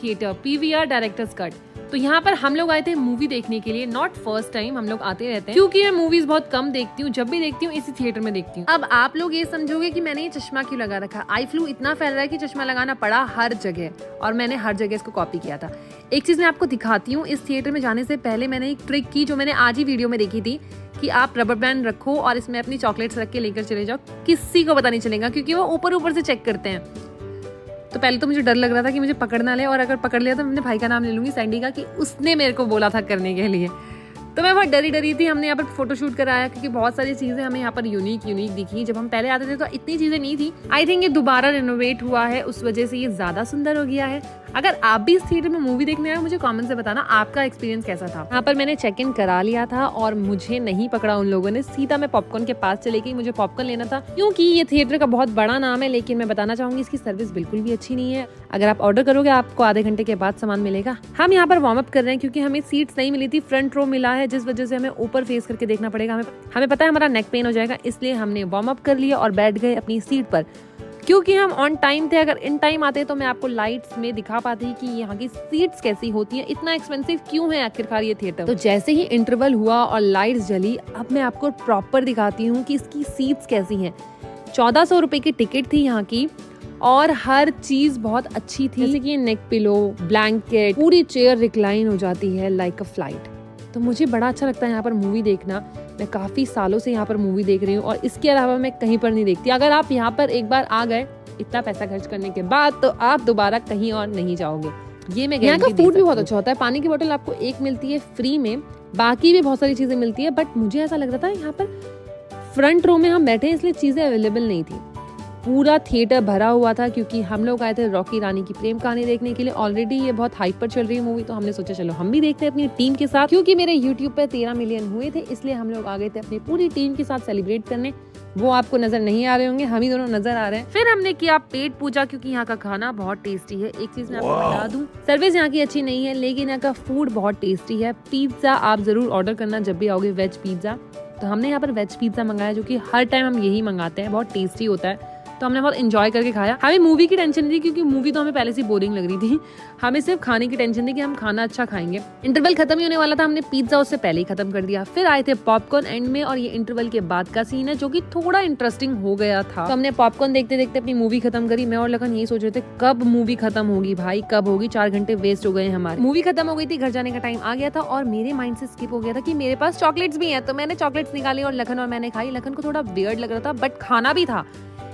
Theatre PVR directors cut. तो यहाँ पर हम लोग आए थे मूवी देखने के लिए, नॉट फर्स्ट टाइम, हम लोग आते रहते हैं क्योंकि मैं मूवीज बहुत कम देखती हूँ, जब भी देखती हूँ इसी थिएटर में देखती हूँ। अब आप लोग ये समझोगे कि मैंने ये चश्मा क्यों लगा रखा। आई फ्लू इतना फैल रहा है कि चश्मा लगाना पड़ा हर जगह, और मैंने हर जगह इसको कॉपी किया था। एक चीज मैं आपको दिखाती हूँ, इस थिएटर में जाने से पहले मैंने एक ट्रिक की जो मैंने आज ही वीडियो में देखी थी कि आप रबर बैंड रखो और इसमें अपनी चॉकलेट्स रख के लेकर चले जाओ, किसी को पता नहीं चलेगा क्योंकि वो ऊपर ऊपर से चेक करते हैं। तो पहले तो मुझे डर लग रहा था कि मुझे पकड़ ना ले, और अगर पकड़ लिया तो मैं अपने भाई का नाम ले लूंगी, सैंडी का, कि उसने मेरे को बोला था करने के लिए। तो मैं बहुत डरी थी। हमने यहाँ पर फोटोशूट कराया क्योंकि बहुत सारी चीजें हमें यहाँ पर यूनिक दिखी। जब हम पहले आते थे तो इतनी चीजें नहीं थी। आई थिंक ये दोबारा रिनोवेट हुआ है, उस वजह से ये ज्यादा सुंदर हो गया है। अगर आप भी इस थिएटर में मूवी देखने आए, मुझे कमेंट से बताना आपका एक्सपीरियंस कैसा था। यहाँ पर मैंने चेक इन करा लिया था और मुझे नहीं पकड़ा उन लोगों ने, सीधा मैं पॉपकॉर्न के पास चले गई। मुझे पॉपकॉर्न लेना था क्योंकि ये थिएटर का बहुत बड़ा नाम है, लेकिन मैं बताना चाहूंगी इसकी सर्विस बिल्कुल भी अच्छी नहीं है। अगर आप ऑर्डर करोगे आपको आधे घंटे के बाद सामान मिलेगा। हम यहाँ पर वार्म अप कर रहे हैं क्योंकि हमें सीट्स नहीं मिली थी, फ्रंट रो मिला है, जिस वजह से हमें ऊपर फेस करके देखना पड़ेगा। हमें पता है हमारा नेक पेन हो जाएगा, इसलिए हमने वार्म अप कर लिया और बैठ गए अपनी सीट पर क्योंकि हम ऑन टाइम थे। अगर इन टाइम आते तो मैं आपको लाइट्स में दिखा पाती कि यहाँ की सीट्स कैसी होती हैं, इतना एक्सपेंसिव क्यों है आखिरकार ये थिएटर। तो जैसे ही इंटरवल हुआ और लाइट्स जली, अब मैं आपको प्रॉपर दिखाती हूँ कि इसकी सीट्स कैसी हैं। 1400 रुपए की टिकट थी यहाँ की और हर चीज बहुत अच्छी थी, जैसे कि नेक पिलो, ब्लैंकेट, पूरी चेयर रिक्लाइन हो जाती है लाइक अ फ्लाइट। तो मुझे बड़ा अच्छा लगता है यहाँ पर मूवी देखना। मैं काफी सालों से यहाँ पर मूवी देख रही हूँ और इसके अलावा मैं कहीं पर नहीं देखती। अगर आप यहाँ पर एक बार आ गए इतना पैसा खर्च करने के बाद, तो आप दोबारा कहीं और नहीं जाओगे, ये मैं यहाँ का फूड भी बहुत अच्छा होता है। पानी की बोतल आपको एक मिलती है फ्री में, बाकी भी बहुत सारी चीजें मिलती है। बट मुझे ऐसा लग रहा था यहाँ पर फ्रंट रो में हम बैठे इसलिए चीजें अवेलेबल नहीं थी। पूरा थिएटर भरा हुआ था क्योंकि हम लोग आए थे रॉकी रानी की प्रेम कहानी देखने के लिए। ऑलरेडी ये बहुत हाइप पर चल रही है मूवी, तो हमने सोचा चलो हम भी देखते हैं अपनी टीम के साथ। क्योंकि मेरे YouTube पे 13 मिलियन हुए थे, इसलिए हम लोग आ गए थे अपनी पूरी टीम के साथ सेलिब्रेट करने। वो आपको नजर नहीं आ रहे होंगे, हम ही दोनों नजर आ रहे हैं। फिर हमने किया पेट पूजा क्योंकि यहाँ का खाना बहुत टेस्टी है। एक चीज मैं आपको बता दूं, सर्विस यहाँ की अच्छी नहीं है, लेकिन यहाँ का फूड बहुत टेस्टी है। पिज्जा आप जरूर ऑर्डर करना जब भी आओगे, वेज पिज्जा। तो हमने यहाँ पर वेज पिज्जा मंगाया, जो कि हर टाइम हम यही मंगाते हैं, बहुत टेस्टी होता है। तो हमने बहुत एंजॉय करके खाया। हमें मूवी की टेंशन नहीं थी क्योंकि मूवी तो हमें पहले से बोरिंग लग रही थी। हमें सिर्फ खाने की टेंशन थी कि हम खाना अच्छा खाएंगे। इंटरवल खत्म ही होने वाला था, हमने पिज्जा उससे पहले ही खत्म कर दिया। फिर आए थे पॉपकॉर्न एंड में, और ये इंटरवल के बाद का सीन है जो कि थोड़ा इंटरेस्टिंग हो गया था। तो हमने पॉपकॉर्न देखते देखते अपनी मूवी खत्म करी। मैं और लखन यही सोच रहे थे कब मूवी खत्म होगी भाई, कब होगी। 4 घंटे वेस्ट हो गए हमारे। मूवी खत्म हो गई थी, घर जाने का टाइम आ गया था और मेरे माइंड से स्किप हो गया था कि मेरे पास चॉकलेट्स भी हैं। तो मैंने चॉकलेट्स निकाली और लखन और मैंने खाई। लखन को थोड़ा वियर्ड लग रहा था बट खाना भी था।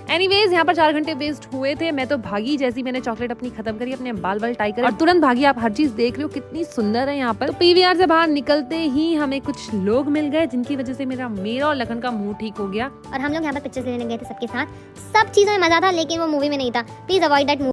एनीवेज यहाँ पर 4 घंटे वेस्ट हुए थे। मैं तो भागी, जैसी मैंने चॉकलेट अपनी खत्म करी, अपने बाल टाई करे और तुरंत भागी। आप हर चीज देख रहे हो कितनी सुंदर है यहाँ पर। तो पीवीआर से बाहर निकलते ही हमें कुछ लोग मिल गए जिनकी वजह से मेरा और लखन का मुंह ठीक हो गया। और हम लोग यहाँ पर पिक्चर्स लेने गए थे सबके साथ। सब चीजों में मजा था, लेकिन वो मूवी में नहीं था। Please avoid that.